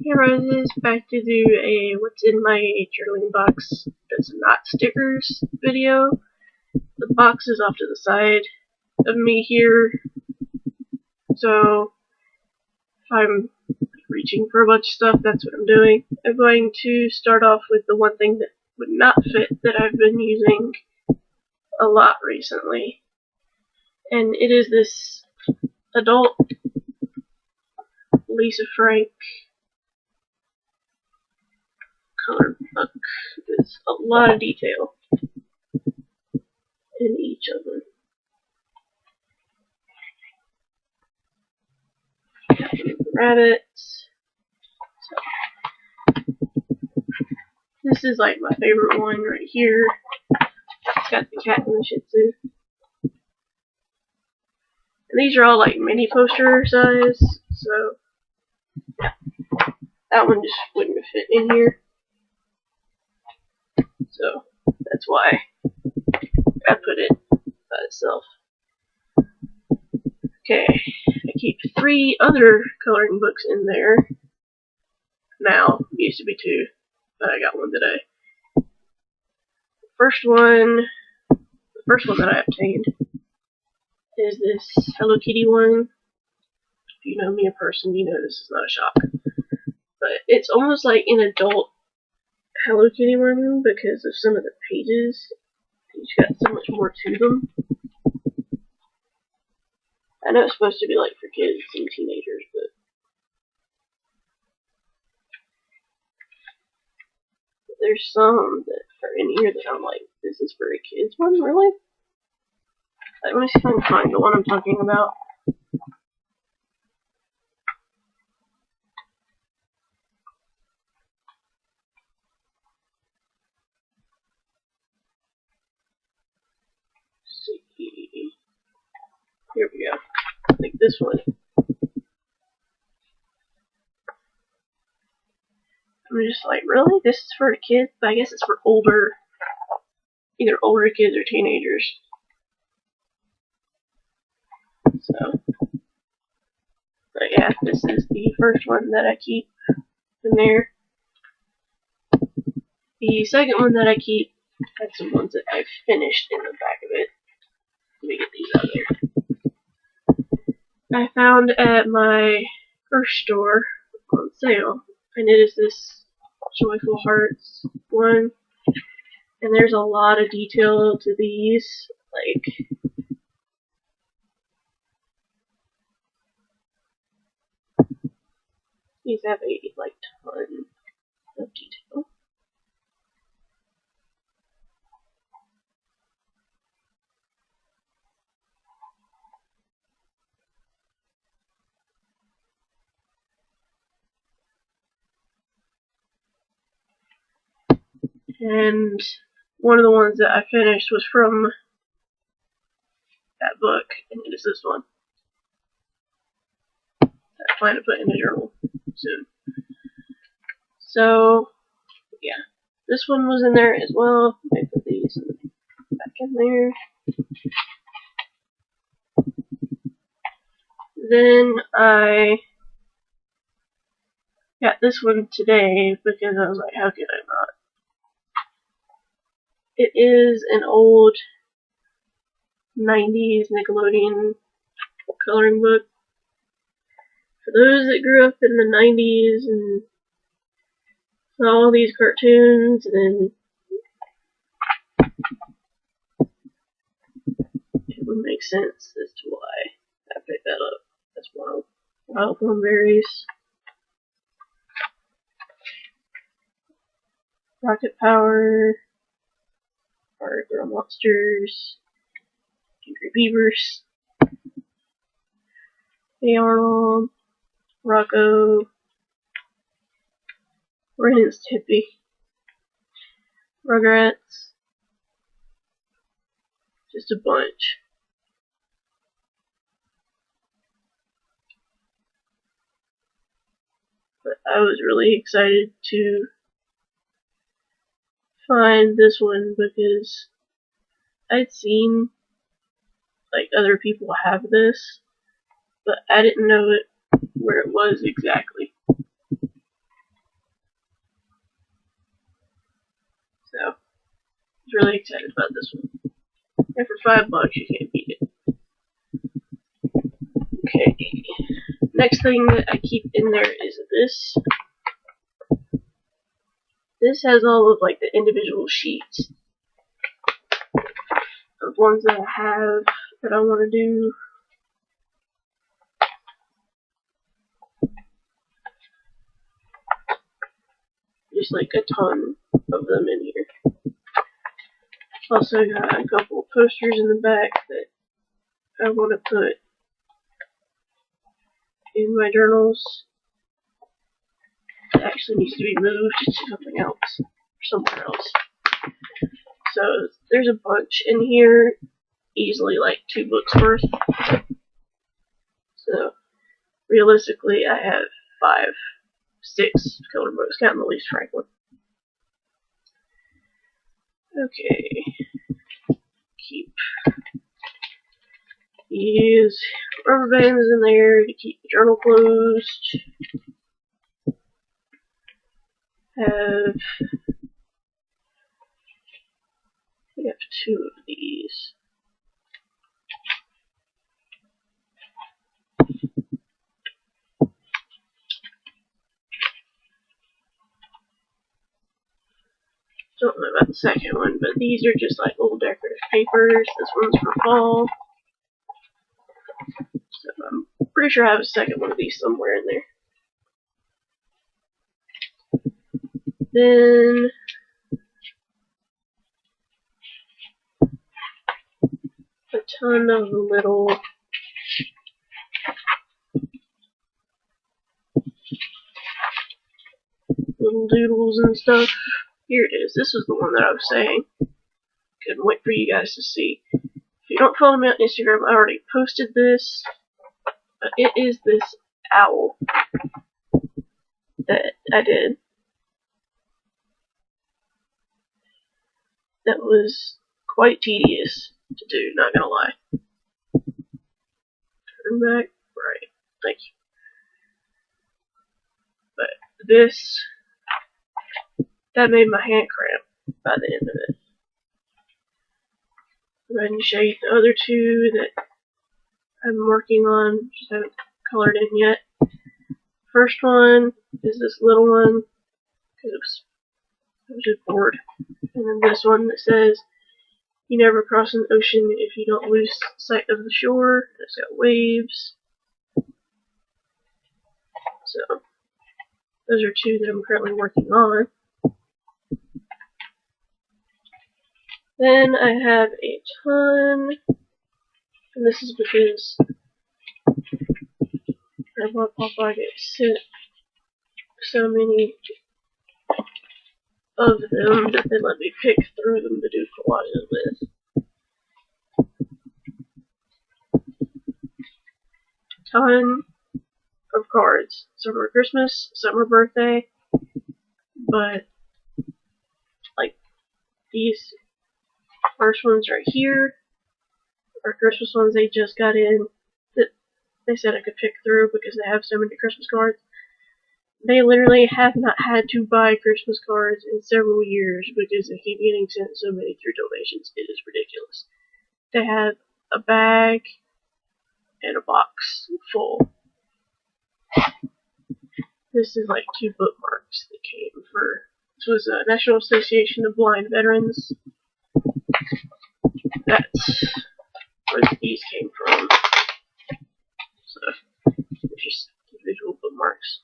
Hey Roses, back to do a what's in my journaling box that's not stickers video. The box is off to the side of me here, so if I'm reaching for a bunch of stuff, that's what I'm doing. I'm going to start off with the one thing that would not fit that I've been using a lot recently, and it is this adult Lisa Frank colored book. There's a lot of detail in each of them. Rabbits. This is like my favorite one right here. It's got the cat and the Shih Tzu. And these are all like mini poster size, so yeah, that one just wouldn't fit in here. So that's why I put it by itself. Okay, I keep 3 other coloring books in there. Now, used to be 2, but I got one today. The first one that I obtained is this Hello Kitty one. If you know me in person, you know this is not a shock. But it's almost like an adult Hello Kitty one because of some of the pages. Each got so much more to them. I know it's supposed to be like for kids and teenagers, but there's some that are in here that I'm like, this is for a kids one, really? Like, let me see if I can find the one I'm talking about. Let's see. Here we go. Like this one. I'm just like, really? This is for the kids? But I guess it's for either older kids or teenagers. So, but yeah, this is the first one that I keep in there. The second one that I keep has some ones that I've finished in the back of it. Let me get these out there. I found at my first store on sale, and it is this Joyful Hearts one. And there's a lot of detail to these, like these have a like ton of detail. And one of the ones that I finished was from that book, and it is this one. I plan to put in the journal soon. So, yeah. This one was in there as well. I put these back in there. Then I got this one today because I was like, how could I not? It is an old 90s Nickelodeon coloring book. For those that grew up in the 90s and saw all these cartoons, and it would make sense as to why I picked that up. That's Wild Thornberrys, Rocket Power, Our Girl Monsters, Angry Beavers, Hey Arnold, Rocco, Ren and Stimpy, Rugrats, just a bunch. But I was really excited to find this one because I'd seen like other people have this, but I didn't know where it was exactly. really excited about this one. And for $5, you can't beat it. Okay. Next thing that I keep in there is this. This has all of like the individual sheets of ones that I have that I want to do. Just like a ton of them in here. Also got a couple of posters in the back that I want to put in my journals. It actually needs to be moved to something else, or somewhere else. So there's a bunch in here, easily like 2 books worth. So realistically, I have 5, 6 color books, counting the Lisa Franklin. Okay, keep these rubber bands in there to keep the journal closed. We have 2 of these. Don't know about the second one, but these are just like little decorative papers. This one's for fall. So I'm pretty sure I have a second one of these somewhere in there. Then a ton of little doodles and stuff. Here it is. This is the one that I was saying. Couldn't wait for you guys to see. If you don't follow me on Instagram, I already posted this. But it is this owl that I did. That was quite tedious to do, not gonna lie. Turn back. Right. Thank you. But this, that made my hand cramp by the end of it. Go ahead and show you the other 2 that I'm working on, just haven't colored in yet. First one is this little one, because I was just bored. And then this one that says, "You never cross an ocean if you don't lose sight of the shore." It's got waves. So, those are 2 that I'm currently working on. Then I have a ton, and this is because Grandma and Papa get sent so many of them that they let me pick through them to do collages with. Ton of cards. Some are Christmas, some are birthday, but like these first ones right here are Christmas ones they just got in that they said I could pick through because they have so many Christmas cards. They literally have not had to buy Christmas cards in several years because they keep getting sent so many through donations. It is ridiculous. They have a bag and a box full. This is like 2 bookmarks that came for. This was a National Association of Blind Veterans. That's where these came from. So, they're just individual bookmarks.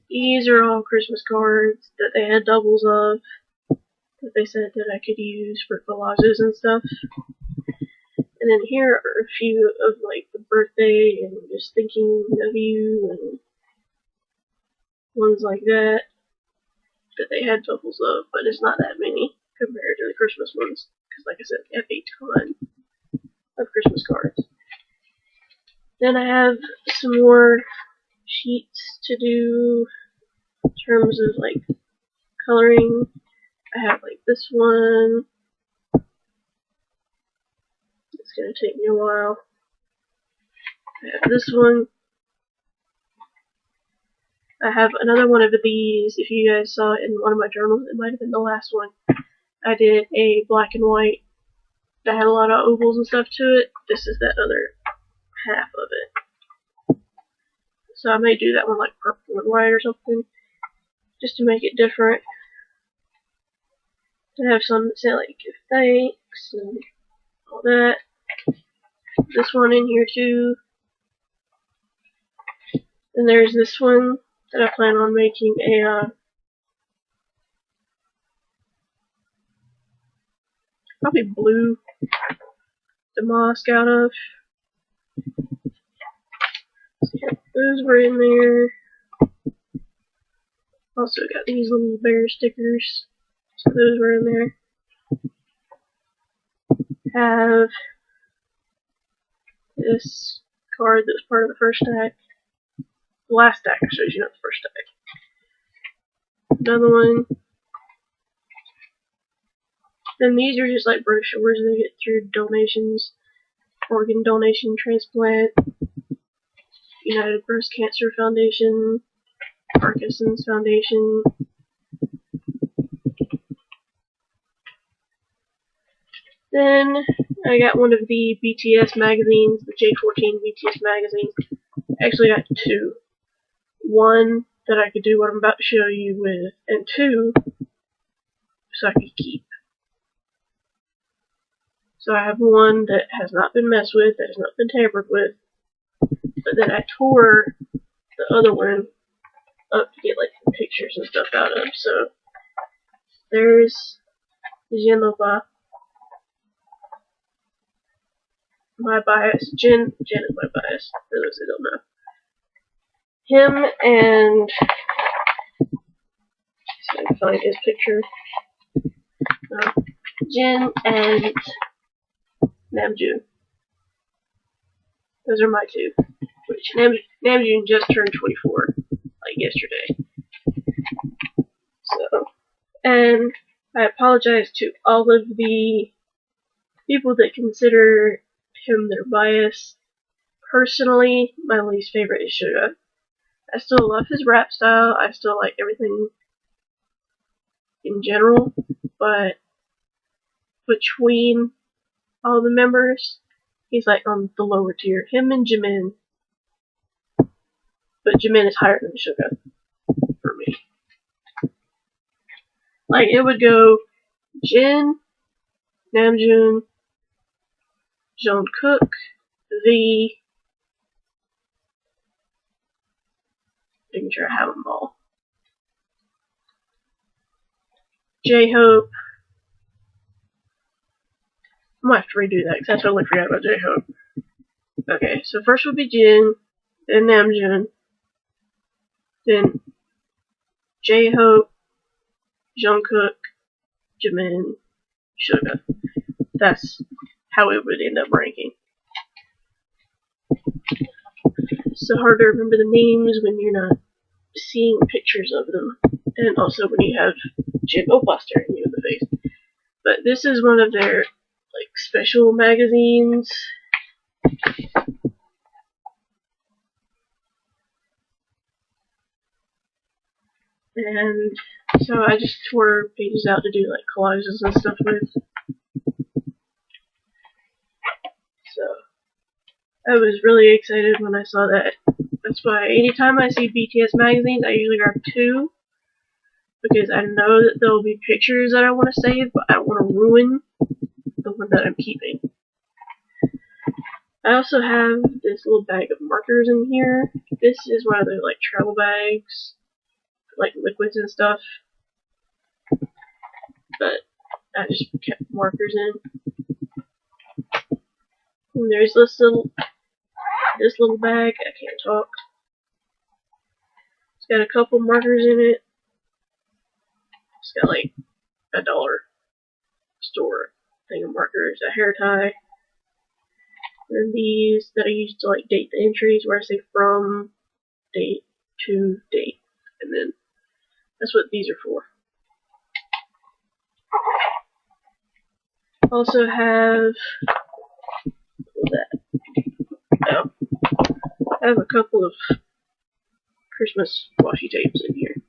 These are all Christmas cards that they had doubles of, that they said that I could use for collages and stuff. And then here are a few of like the birthday and just thinking of you and ones like that they had doubles of, but it's not that many compared to the Christmas ones, because like I said, they have a ton. of Christmas cards. Then I have some more sheets to do in terms of like coloring. I have like this one. It's gonna take me a while. I have this one. I have another one of these. If you guys saw it in one of my journals, it might have been the last one. I did a black and white that had a lot of ovals and stuff to it. This is that other half of it. So I may do that one like purple and white or something, just to make it different. I have some that say like thanks and all that. This one in here too. And there's this one that I plan on making a probably blue damask out of. Those were in there. Also got these little bear stickers. So those were in there. Have this card that was part of the first stack. The last stack I showed you, not the first stack. Another one. Then these are just like brochures they get through donations. Organ donation, transplant, United Breast Cancer Foundation, Parkinson's Foundation. Then I got one of the BTS magazines, the J14 BTS magazine. I actually got two. One that I could do what I'm about to show you with, and two so I could keep. So I have one that has not been messed with, that has not been tampered with, but then I tore the other one up to get like the pictures and stuff out of. So there's Jin Lopa, my bias. Jin is my bias, for those who don't know. Him and, so I can find his picture. Jin and Namjoon. Those are my two. Which Namjoon just turned 24, like yesterday. So, and I apologize to all of the people that consider him their bias. Personally, my least favorite is Suga. I still love his rap style. I still like everything in general, but between all the members, he's like on the lower tier. Him and Jimin, but Jimin is higher than Suga for me. Like it would go Jin, Namjoon, Jungkook, V. Making sure I have them all. J-Hope. I might have to redo that because I totally forgot about J-Hope. Okay, so first would be Jin, then Namjoon, then J-Hope, Jungkook, Jimin, Suga. That's how it would end up ranking. It's so hard to remember the names when you're not seeing pictures of them, and also when you have Jin Oppa staring you in the face. But this is one of their like special magazines. And so I just tore pages out to do like collages and stuff with. So I was really excited when I saw that. That's why anytime I see BTS magazines, I usually grab two. Because I know that there will be pictures that I want to save, but I don't want to ruin the one that I'm keeping. I also have this little bag of markers in here. This is one of the like travel bags, like liquids and stuff. But I just kept markers in. And there's this little bag. I can't talk. It's got a couple markers in it. It's got like $1 store thing of markers, a hair tie. And these that I use to like date the entries, where I say from date to date, and then that's what these are for. Also have that. Oh, I have a couple of Christmas washi tapes in here.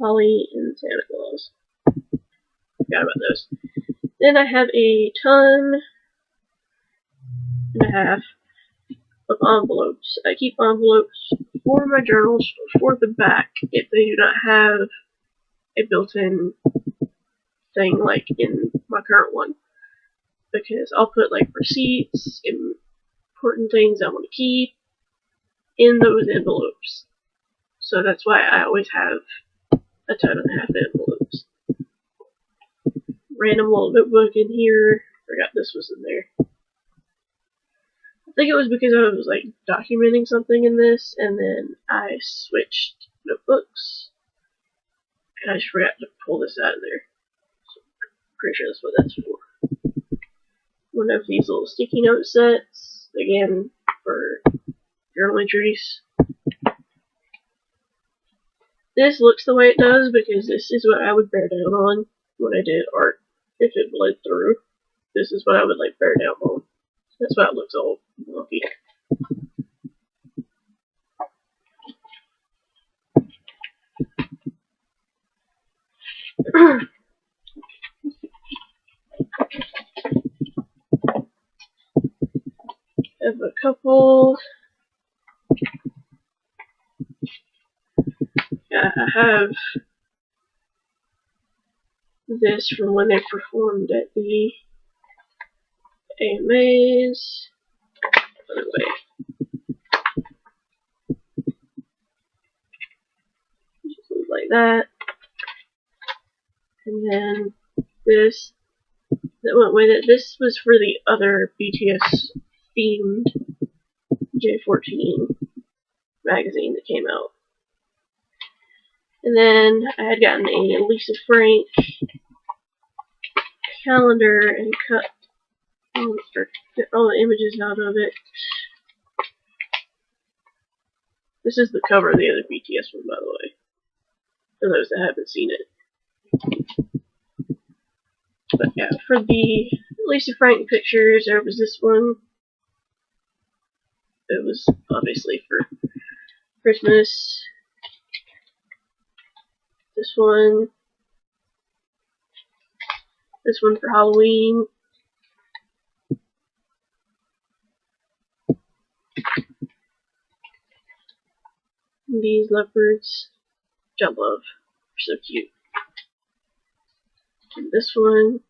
Holly and Santa Claus. Forgot about those. Then I have a ton and a half of envelopes. I keep envelopes for my journals for the back if they do not have a built-in thing like in my current one. Because I'll put like receipts, important things I want to keep in those envelopes. So that's why I always have a ton and a half envelopes. Random little notebook in here. Forgot this was in there. I think it was because I was like documenting something in this, and then I switched notebooks, and I just forgot to pull this out of there. So I'm pretty sure that's what that's for. One of these little sticky note sets, again for journal entries. This looks the way it does because this is what I would bear down on when I did art. If it bled through, this is what I would like bear down on. That's why it looks all wonky. I have a couple. Yeah, I have this from when they performed at the AMAs. By the way, just look like that. And then this that went with it. This was for the other BTS themed J14 magazine that came out. And then I had gotten a Lisa Frank calendar and cut all the images out of it. This is the cover of the other BTS one, by the way, for those that haven't seen it. But yeah, for the Lisa Frank pictures, there was this one. It was obviously for Christmas. This one for Halloween. And these leopards, which I love. They're so cute. And this one.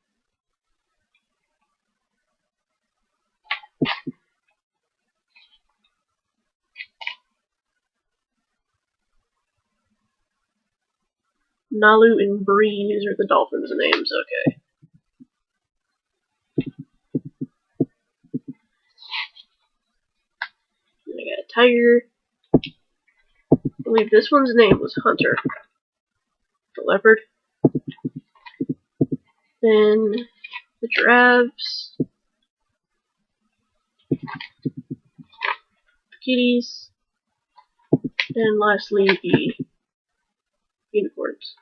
Nalu and Breeze are the dolphins' names, okay. And I got a tiger. I believe this one's name was Hunter. The leopard. Then the giraffes. The kitties. And lastly, the unicorns.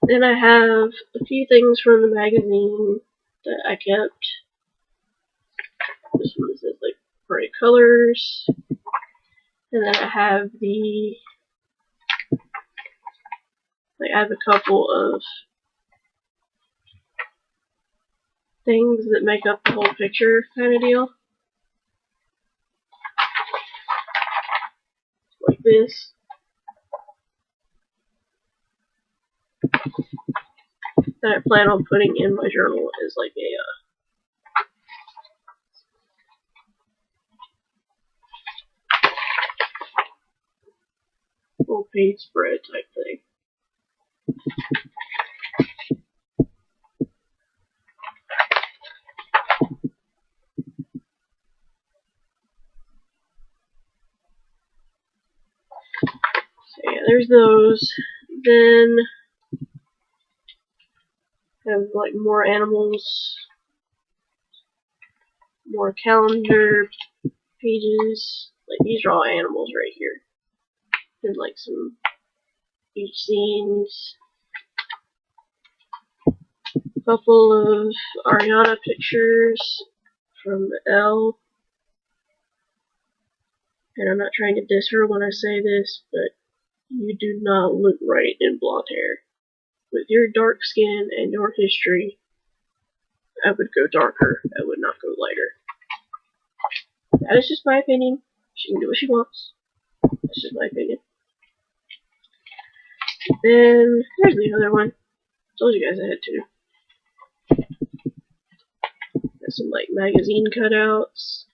Then I have a few things from the magazine that I kept. This one says like bright colors. And then I have I have a couple of things that make up the whole picture kind of deal. Like this. That I plan on putting in my journal as like a full page spread type thing. So yeah, there's those. Then Have like more animals, more calendar pages. Like these are all animals right here. And like some beach scenes. A couple of Ariana pictures from Elle. And I'm not trying to diss her when I say this, but you do not look right in blonde hair. With your dark skin and your history, I would go darker. I would not go lighter. That is just my opinion. She can do what she wants. That's just my opinion. Then, here's the other one. Told you guys I had two. Got some, like, magazine cutouts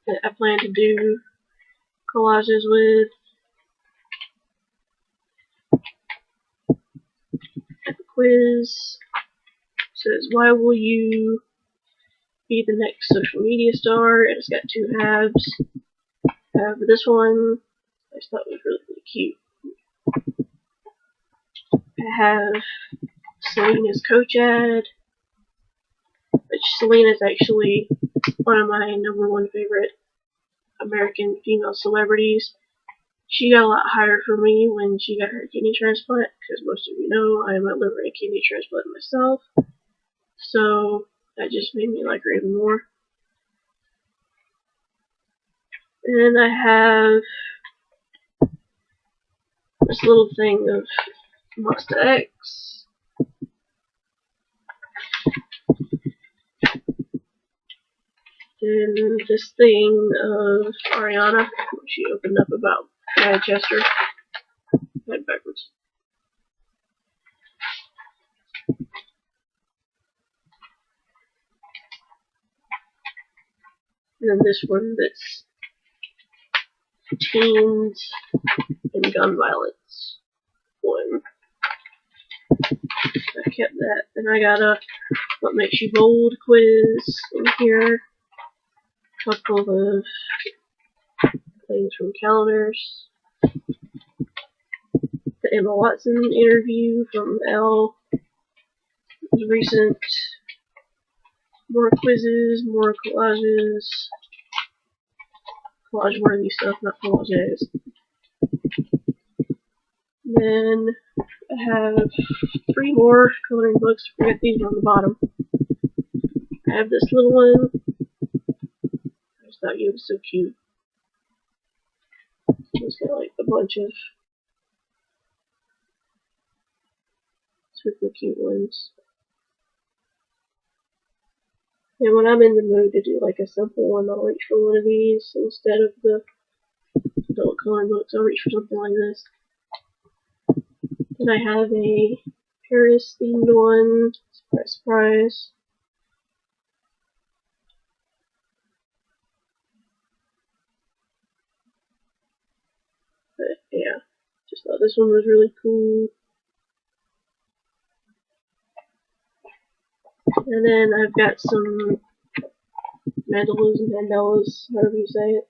that I plan to do collages with. Got the quiz. Says, why will you be the next social media star? And it's got two halves. But this one I just thought was really, really cute. I have Selena's coach ad, which Selena's actually one of my #1 favorite American female celebrities. She got a lot higher for me when she got her kidney transplant, because most of you know I am a liver and kidney transplant myself. So that just made me like her even more. And I have this little thing of Monsta X. And this thing of Ariana, she opened up about Manchester. Head backwards. And then this one that's teens and gun violence one. I kept that. And I got a what makes you bold quiz in here. A couple of things from calendars. The Emma Watson interview from Elle was recent. More quizzes, more collages. Collage-worthy stuff, not collages. Then I have 3 more coloring books. I forget these are on the bottom. I have this little one. I just thought it was so cute. It's got like a bunch of super cute ones. And when I'm in the mood to do like a simple one, I'll reach for one of these instead of the adult coloring books. I'll reach for something like this. Then I have a Paris themed one. Surprise, surprise. But yeah, just thought this one was really cool. And then I've got some mandalas and mandalas, however you say it.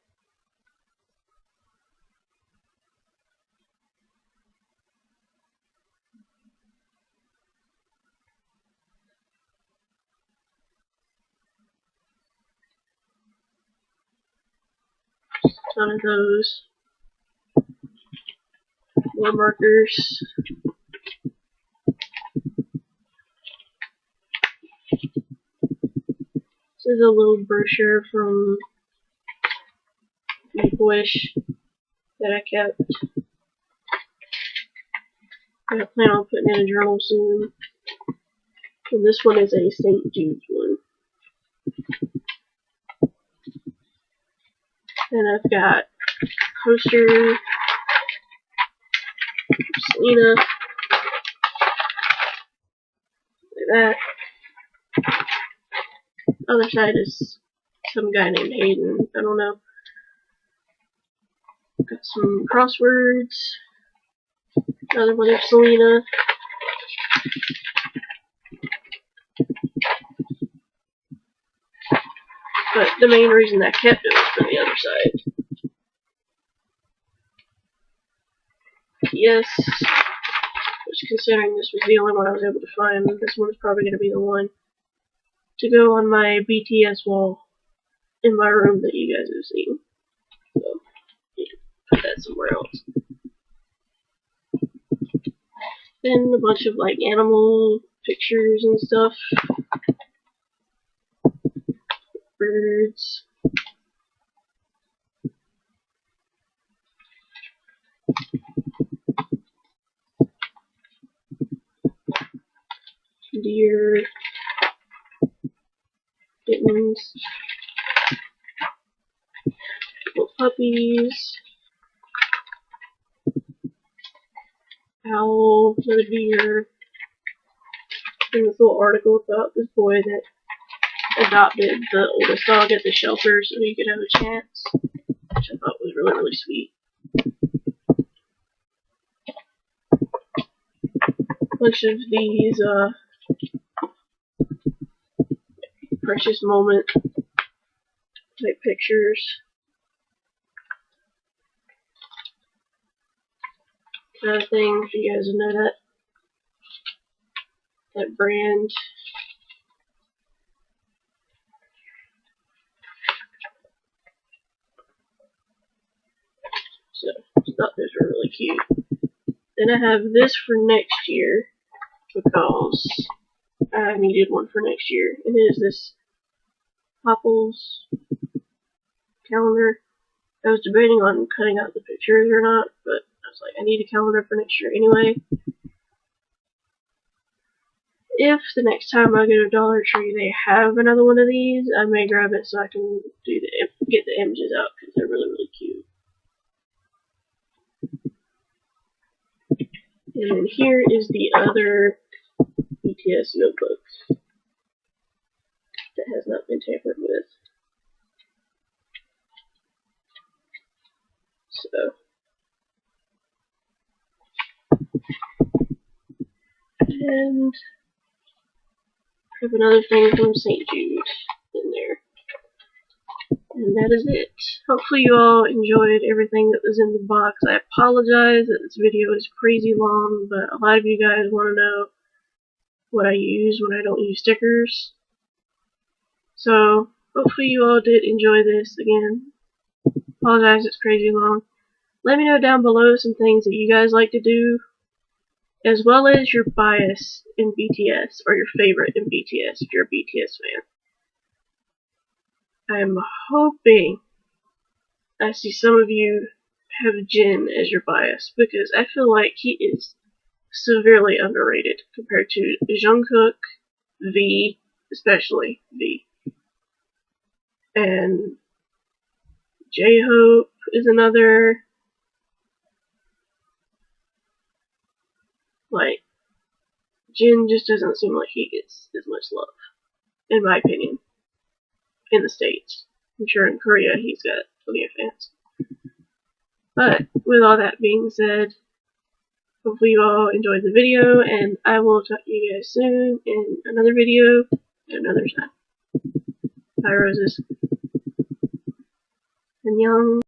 Just a ton of those. More markers. This is a little brochure from Make-A-Wish that I kept. I plan on putting in a journal soon. And this one is a St. Jude's one. And I've got a poster of Selena. Look at that. Other side is some guy named Hayden. I don't know. Got some crosswords. Another one of Selena. But the main reason I kept it was for the other side. Yes, Just considering this was the only one I was able to find, this one is probably going to be the one to go on my BTS wall in my room that you guys have seen. So, yeah, put that somewhere else. Then a bunch of like animal pictures and stuff. Birds. Deer. Kittens. Little puppies. Owl. Another deer. And this little article about this boy that adopted the oldest dog at the shelter so he could have a chance, which I thought was really, really sweet. A bunch of these precious moment type pictures. Another thing, if you guys know that brand. So, I thought those were really cute. Then I have this for next year, because I needed one for next year. It is this Popples calendar. I was debating on cutting out the pictures or not, but I was like, I need a calendar for next year anyway. If the next time I go to Dollar Tree they have another one of these, I may grab it so I can get the images out, because they're really, really cute. And then here is the other BTS notebook that has not been tampered with. So, and I have another thing from St. Jude in there. And that is it. Hopefully you all enjoyed everything that was in the box. I apologize that this video is crazy long, but a lot of you guys want to know what I use when I don't use stickers. So, hopefully you all did enjoy this. Again, apologize it's crazy long. Let me know down below some things that you guys like to do, as well as your bias in BTS, or your favorite in BTS if you're a BTS fan. I'm hoping I see some of you have Jin as your bias, because I feel like he is severely underrated compared to Jungkook, V, especially V, and J-Hope is another. Like, Jin just doesn't seem like he gets as much love, in my opinion, in the States. I'm sure in Korea he's got plenty of fans. But, with all that being said, hopefully you all enjoyed the video, and I will talk to you guys soon in another video at another time. Bye, roses. Annyeong.